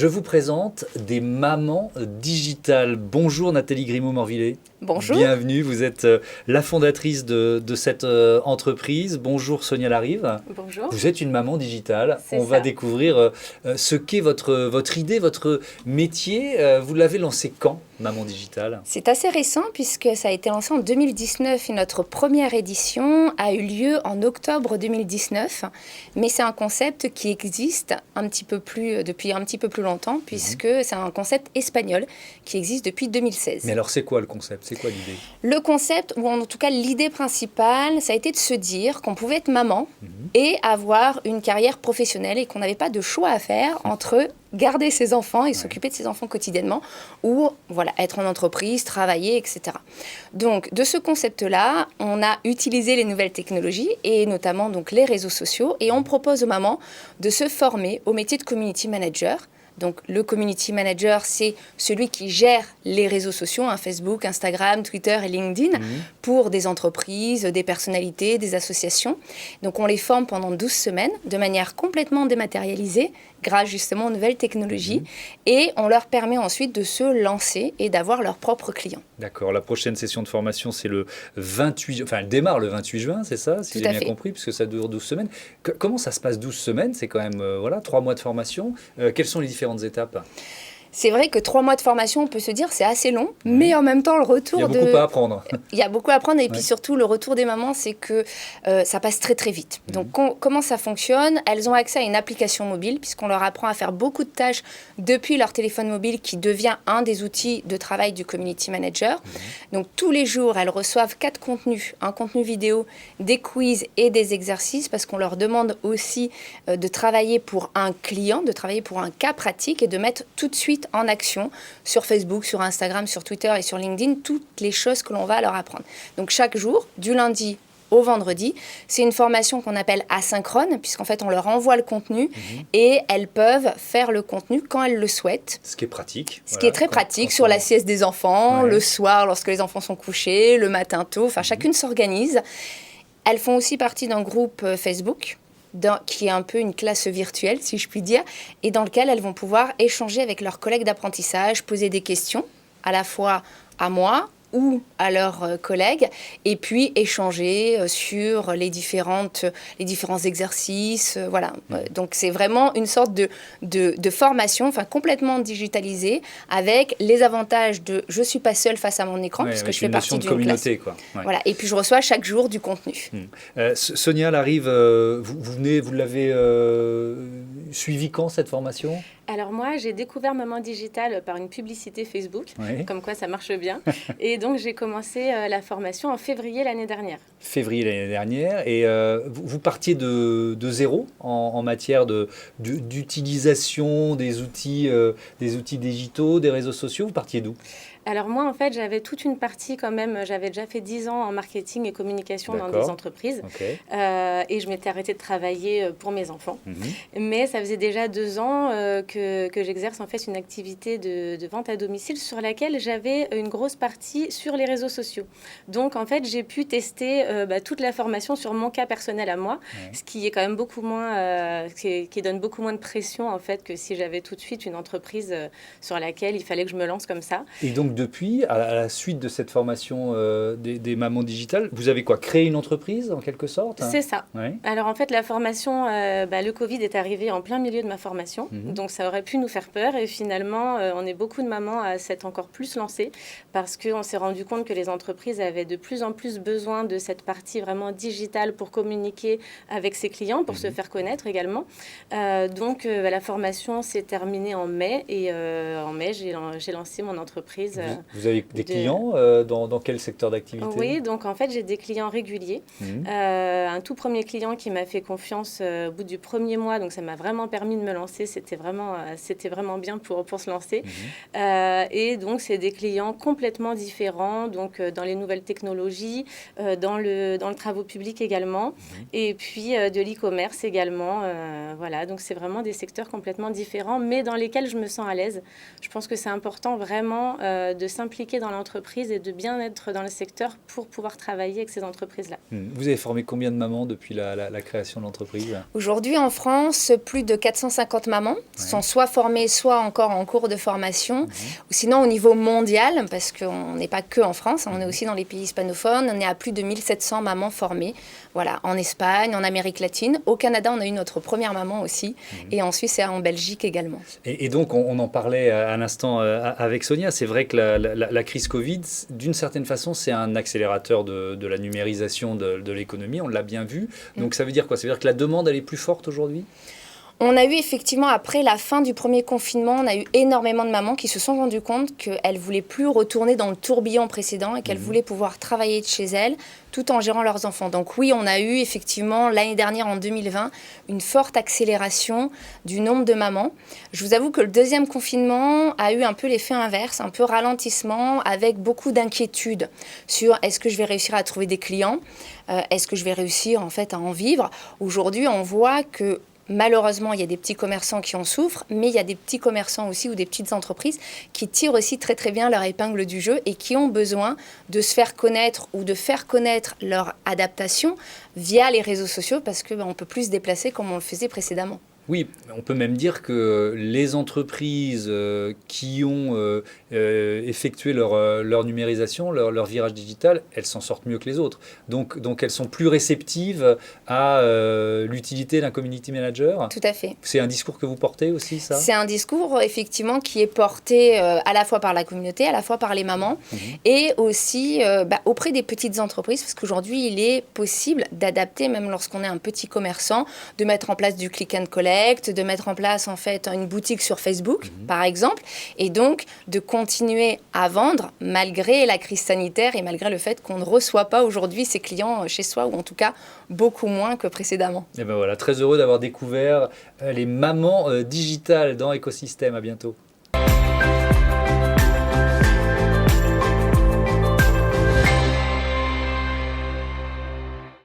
Je vous présente des mamans digitales. Bonjour Nathalie Grimaud-Morvillet. Bonjour. Bienvenue, vous êtes la fondatrice de cette entreprise. Bonjour Sonia Larive. Bonjour. Vous êtes une maman digitale. On ça. va découvrir ce qu'est votre idée, votre métier. Vous l'avez lancé quand, Maman Digitale ? C'est assez récent puisque ça a été lancé en 2019 et notre première édition a eu lieu en octobre 2019. Mais c'est un concept qui existe depuis un petit peu plus longtemps puisque c'est un concept espagnol qui existe depuis 2016. Mais alors c'est quoi le concept ? C'est quoi l'idée ? Le concept, ou en tout cas l'idée principale, ça a été de se dire qu'on pouvait être maman et avoir une carrière professionnelle et qu'on n'avait pas de choix à faire entre garder ses enfants et s'occuper de ses enfants quotidiennement ou être en entreprise, travailler, etc. Donc de ce concept-là, on a utilisé les nouvelles technologies et notamment donc, les réseaux sociaux et on propose aux mamans de se former au métier de community manager. Donc, le community manager, c'est celui qui gère les réseaux sociaux, Facebook, Instagram, Twitter et LinkedIn, pour des entreprises, des personnalités, des associations. Donc, on les forme pendant 12 semaines de manière complètement dématérialisée, grâce justement aux nouvelles technologies. Et on leur permet ensuite de se lancer et d'avoir leurs propres clients. D'accord. La prochaine session de formation, c'est le 28... Enfin, elle démarre le 28 juin, c'est ça, si j'ai bien compris, puisque ça dure 12 semaines. Comment ça se passe 12 semaines ? C'est quand même 3 mois de formation. Quelles sont les différentes étapes ? C'est vrai que 3 mois de formation, on peut se dire, c'est assez long, mais en même temps, le retour Il y a beaucoup à apprendre. Il y a beaucoup à apprendre et puis surtout, le retour des mamans, c'est que ça passe très très vite. Donc, comment ça fonctionne ? Elles ont accès à une application mobile puisqu'on leur apprend à faire beaucoup de tâches depuis leur téléphone mobile qui devient un des outils de travail du community manager. Donc, tous les jours, elles reçoivent 4 contenus, un contenu vidéo, des quiz et des exercices parce qu'on leur demande aussi de travailler pour un client, de travailler pour un cas pratique et de mettre tout de suite en action sur Facebook, sur Instagram, sur Twitter et sur LinkedIn, toutes les choses que l'on va leur apprendre. Donc chaque jour, du lundi au vendredi, c'est une formation qu'on appelle asynchrone, puisqu'en fait on leur envoie le contenu et elles peuvent faire le contenu quand elles le souhaitent. Ce qui est pratique. Ce qui est très pratique sur la sieste des enfants, le soir lorsque les enfants sont couchés, le matin tôt, enfin chacune s'organise. Elles font aussi partie d'un groupe Facebook qui est un peu une classe virtuelle, si je puis dire, et dans lequel elles vont pouvoir échanger avec leurs collègues d'apprentissage, poser des questions, à la fois à moi ou à leurs collègues, et puis échanger sur les différents exercices. Donc c'est vraiment une sorte de formation complètement digitalisée, avec les avantages de je ne suis pas seule face à mon écran, puisque je fais partie d'une communauté, classe. Voilà. Et puis je reçois chaque jour du contenu. Sonia Larive, vous l'avez suivi quand cette formation ? Alors moi, j'ai découvert Maman Digitale par une publicité Facebook, comme quoi ça marche bien. Et donc, j'ai commencé la formation en février l'année dernière. Février l'année dernière. Et vous partiez de zéro en matière d'utilisation des outils digitaux, des réseaux sociaux. Vous partiez d'où ? Alors moi, en fait, j'avais toute une partie quand même. J'avais déjà fait 10 ans en marketing et communication dans des entreprises. Et je m'étais arrêtée de travailler pour mes enfants. Mais ça faisait déjà 2 ans que j'exerce en fait une activité de vente à domicile sur laquelle j'avais une grosse partie sur les réseaux sociaux. Donc, en fait, j'ai pu tester toute la formation sur mon cas personnel à moi, ce qui est quand même beaucoup moins, qui donne beaucoup moins de pression en fait que si j'avais tout de suite une entreprise sur laquelle il fallait que je me lance comme ça. Et donc, depuis, à la suite de cette formation des mamans digitales, vous avez créé une entreprise en quelque sorte ? C'est ça. Alors en fait, la formation, le Covid est arrivé en plein milieu de ma formation, donc ça aurait pu nous faire peur. Et finalement, on est beaucoup de mamans à s'être encore plus lancées parce qu'on s'est rendu compte que les entreprises avaient de plus en plus besoin de cette partie vraiment digitale pour communiquer avec ses clients, pour se faire connaître également. Donc la formation s'est terminée en mai et en mai, j'ai lancé mon entreprise. Vous avez des clients dans quel secteur d'activité ? Oui, donc en fait, j'ai des clients réguliers. Un tout premier client qui m'a fait confiance au bout du premier mois, donc ça m'a vraiment permis de me lancer. C'était vraiment bien pour se lancer. Et donc, c'est des clients complètement différents, donc dans les nouvelles technologies, dans le travaux publics également, et puis de l'e-commerce également. Voilà, donc c'est vraiment des secteurs complètement différents, mais dans lesquels je me sens à l'aise. Je pense que c'est important vraiment de s'impliquer dans l'entreprise et de bien être dans le secteur pour pouvoir travailler avec ces entreprises-là. Vous avez formé combien de mamans depuis la création de l'entreprise? Aujourd'hui, en France, plus de 450 mamans sont soit formées, soit encore en cours de formation. Ou sinon, au niveau mondial, parce qu'on n'est pas que en France, on est aussi dans les pays hispanophones, on est à plus de 1700 mamans formées. Voilà, en Espagne, en Amérique latine. Au Canada, on a eu notre première maman aussi. Et en Suisse et en Belgique également. Et donc, on en parlait à l'instant avec Sonia. C'est vrai que la crise Covid, d'une certaine façon, c'est un accélérateur de la numérisation de l'économie. On l'a bien vu. Donc, ça veut dire quoi? Ça veut dire que la demande, elle est plus forte aujourd'hui? On a eu effectivement, après la fin du premier confinement, on a eu énormément de mamans qui se sont rendues compte qu'elles ne voulaient plus retourner dans le tourbillon précédent et qu'elles voulaient pouvoir travailler de chez elles tout en gérant leurs enfants. Donc oui, on a eu effectivement l'année dernière, en 2020, une forte accélération du nombre de mamans. Je vous avoue que le deuxième confinement a eu un peu l'effet inverse, un peu ralentissement, avec beaucoup d'inquiétudes sur est-ce que je vais réussir à trouver des clients, est-ce que je vais réussir en fait à en vivre. Aujourd'hui, on voit que malheureusement, il y a des petits commerçants qui en souffrent, mais il y a des petits commerçants aussi ou des petites entreprises qui tirent aussi très très bien leur épingle du jeu et qui ont besoin de se faire connaître ou de faire connaître leur adaptation via les réseaux sociaux parce qu'on ne peut plus se déplacer comme on le faisait précédemment. Oui, on peut même dire que les entreprises qui ont effectué leur numérisation, leur virage digital, elles s'en sortent mieux que les autres. Donc elles sont plus réceptives à l'utilité d'un community manager. Tout à fait. C'est un discours que vous portez aussi, ça? C'est un discours, effectivement, qui est porté à la fois par la communauté, à la fois par les mamans, et aussi auprès des petites entreprises, parce qu'aujourd'hui, il est possible d'adapter, même lorsqu'on est un petit commerçant, de mettre en place du click and collect, de mettre en place en fait une boutique sur Facebook, par exemple, et donc de continuer à vendre malgré la crise sanitaire et malgré le fait qu'on ne reçoit pas aujourd'hui ses clients chez soi, ou en tout cas beaucoup moins que précédemment. Et ben voilà, très heureux d'avoir découvert les mamans digitales dans Écosystème. À bientôt.